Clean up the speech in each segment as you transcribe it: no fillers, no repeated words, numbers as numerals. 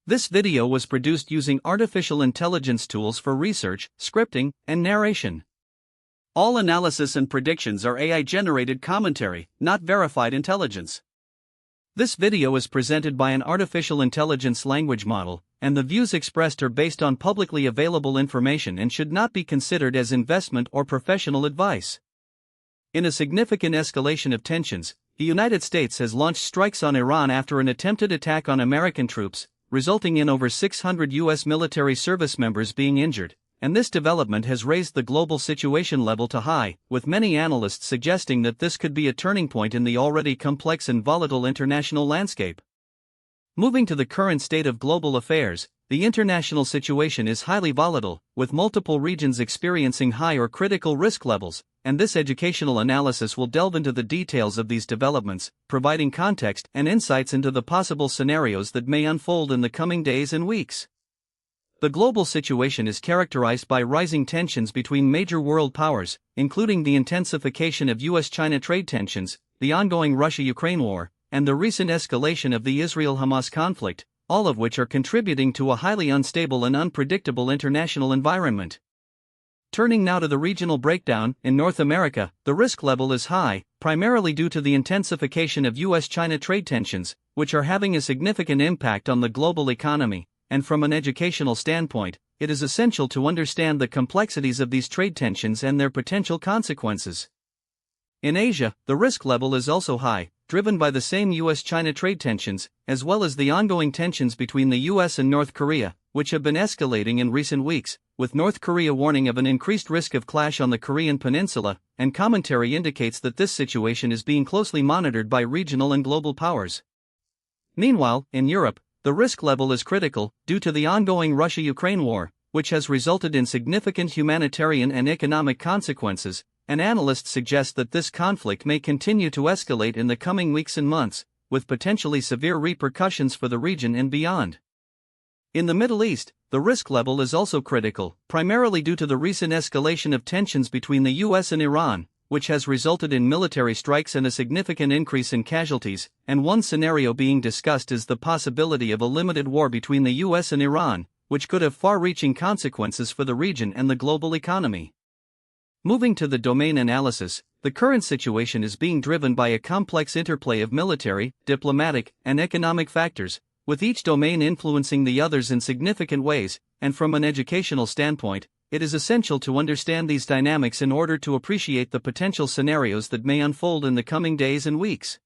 This video was produced using artificial intelligence tools for research, scripting, and narration. All analysis and predictions are AI-generated commentary, not verified intelligence. This video is presented by an artificial intelligence language model, and the views expressed are based on publicly available information and should not be considered as investment or professional advice. In a significant escalation of tensions, the United States has launched strikes on Iran after an attempted attack on American troops, resulting in over 600 U.S. military service members being injured, and this development has raised the global situation level to high, with many analysts suggesting that this could be a turning point in the already complex and volatile international landscape. Moving to the current state of global affairs, the international situation is highly volatile, with multiple regions experiencing high or critical risk levels, and this educational analysis will delve into the details of these developments, providing context and insights into the possible scenarios that may unfold in the coming days and weeks. The global situation is characterized by rising tensions between major world powers, including the intensification of U.S.-China trade tensions, the ongoing Russia-Ukraine war, and the recent escalation of the Israel-Hamas conflict, all of which are contributing to a highly unstable and unpredictable international environment. Turning now to the regional breakdown, in North America, the risk level is high, primarily due to the intensification of U.S.-China trade tensions, which are having a significant impact on the global economy, and from an educational standpoint, it is essential to understand the complexities of these trade tensions and their potential consequences. In Asia, the risk level is also high, driven by the same U.S.-China trade tensions, as well as the ongoing tensions between the U.S. and North Korea, which have been escalating in recent weeks, with North Korea warning of an increased risk of clash on the Korean peninsula, and commentary indicates that this situation is being closely monitored by regional and global powers. Meanwhile, in Europe, the risk level is critical, due to the ongoing Russia-Ukraine war, which has resulted in significant humanitarian and economic consequences, and analysts suggest that this conflict may continue to escalate in the coming weeks and months, with potentially severe repercussions for the region and beyond. In the Middle East, the risk level is also critical, primarily due to the recent escalation of tensions between the U.S. and Iran, which has resulted in military strikes and a significant increase in casualties, and one scenario being discussed is the possibility of a limited war between the U.S. and Iran, which could have far-reaching consequences for the region and the global economy. Moving to the domain analysis, the current situation is being driven by a complex interplay of military, diplomatic, and economic factors, with each domain influencing the others in significant ways, and from an educational standpoint, it is essential to understand these dynamics in order to appreciate the potential scenarios that may unfold in the coming days and weeks.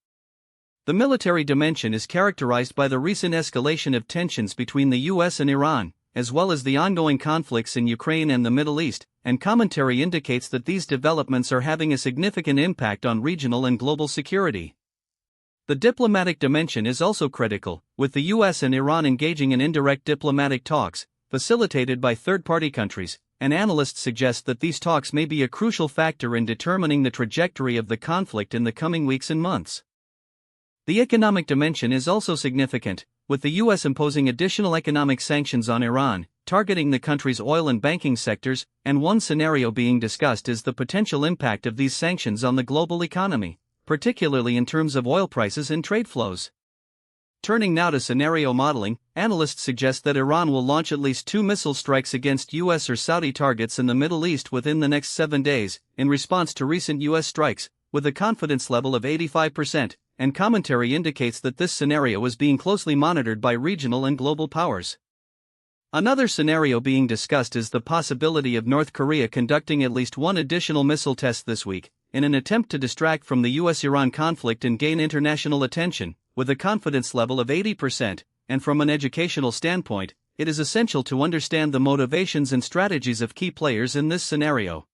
The military dimension is characterized by the recent escalation of tensions between the U.S. and Iran, as well as the ongoing conflicts in Ukraine and the Middle East, and commentary indicates that these developments are having a significant impact on regional and global security. The diplomatic dimension is also critical, with the U.S. and Iran engaging in indirect diplomatic talks, facilitated by third-party countries, and analysts suggest that these talks may be a crucial factor in determining the trajectory of the conflict in the coming weeks and months. The economic dimension is also significant, with the U.S. imposing additional economic sanctions on Iran, targeting the country's oil and banking sectors, and one scenario being discussed is the potential impact of these sanctions on the global economy, particularly in terms of oil prices and trade flows. Turning now to scenario modeling, analysts suggest that Iran will launch at least 2 missile strikes against U.S. or Saudi targets in the Middle East within the next 7 days, in response to recent U.S. strikes, with a confidence level of 85%, and commentary indicates that this scenario is being closely monitored by regional and global powers. Another scenario being discussed is the possibility of North Korea conducting at least one additional missile test this week, in an attempt to distract from the U.S.-Iran conflict and gain international attention, with a confidence level of 80%, and from an educational standpoint, it is essential to understand the motivations and strategies of key players in this scenario.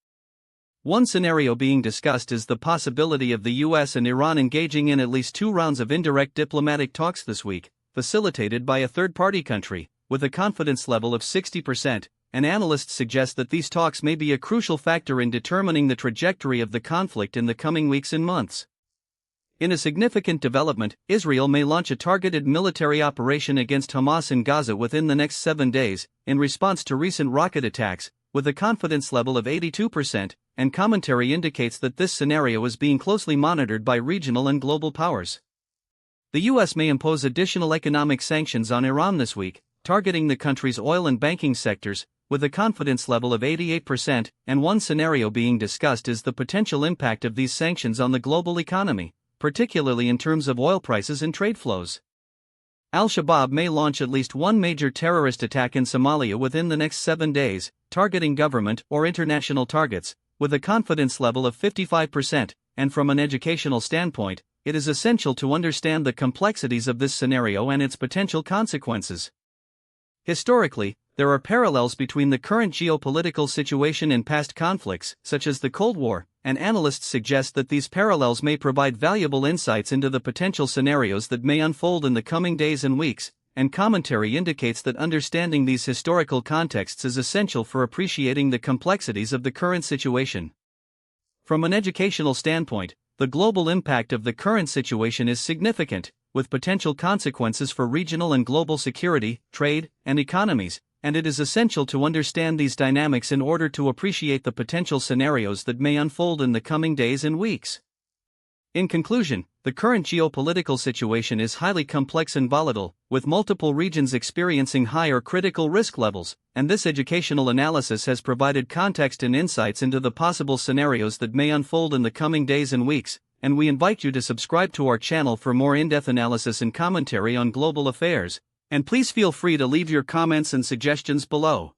One scenario being discussed is the possibility of the U.S. and Iran engaging in at least 2 rounds of indirect diplomatic talks this week, facilitated by a third-party country, with a confidence level of 60%, and analysts suggest that these talks may be a crucial factor in determining the trajectory of the conflict in the coming weeks and months. In a significant development, Israel may launch a targeted military operation against Hamas in Gaza within the next 7 days, in response to recent rocket attacks, with a confidence level of 82%, and commentary indicates that this scenario is being closely monitored by regional and global powers. The U.S. may impose additional economic sanctions on Iran this week, targeting the country's oil and banking sectors, with a confidence level of 88%, and one scenario being discussed is the potential impact of these sanctions on the global economy, particularly in terms of oil prices and trade flows. Al-Shabaab may launch at least one major terrorist attack in Somalia within the next 7 days, targeting government or international targets, with a confidence level of 55%, and from an educational standpoint, it is essential to understand the complexities of this scenario and its potential consequences. Historically, there are parallels between the current geopolitical situation and past conflicts, such as the Cold War, and analysts suggest that these parallels may provide valuable insights into the potential scenarios that may unfold in the coming days and weeks, and commentary indicates that understanding these historical contexts is essential for appreciating the complexities of the current situation. From an educational standpoint, the global impact of the current situation is significant, with potential consequences for regional and global security, trade, and economies, and it is essential to understand these dynamics in order to appreciate the potential scenarios that may unfold in the coming days and weeks. In conclusion, the current geopolitical situation is highly complex and volatile, with multiple regions experiencing higher critical risk levels, and this educational analysis has provided context and insights into the possible scenarios that may unfold in the coming days and weeks, and we invite you to subscribe to our channel for more in-depth analysis and commentary on global affairs, and please feel free to leave your comments and suggestions below.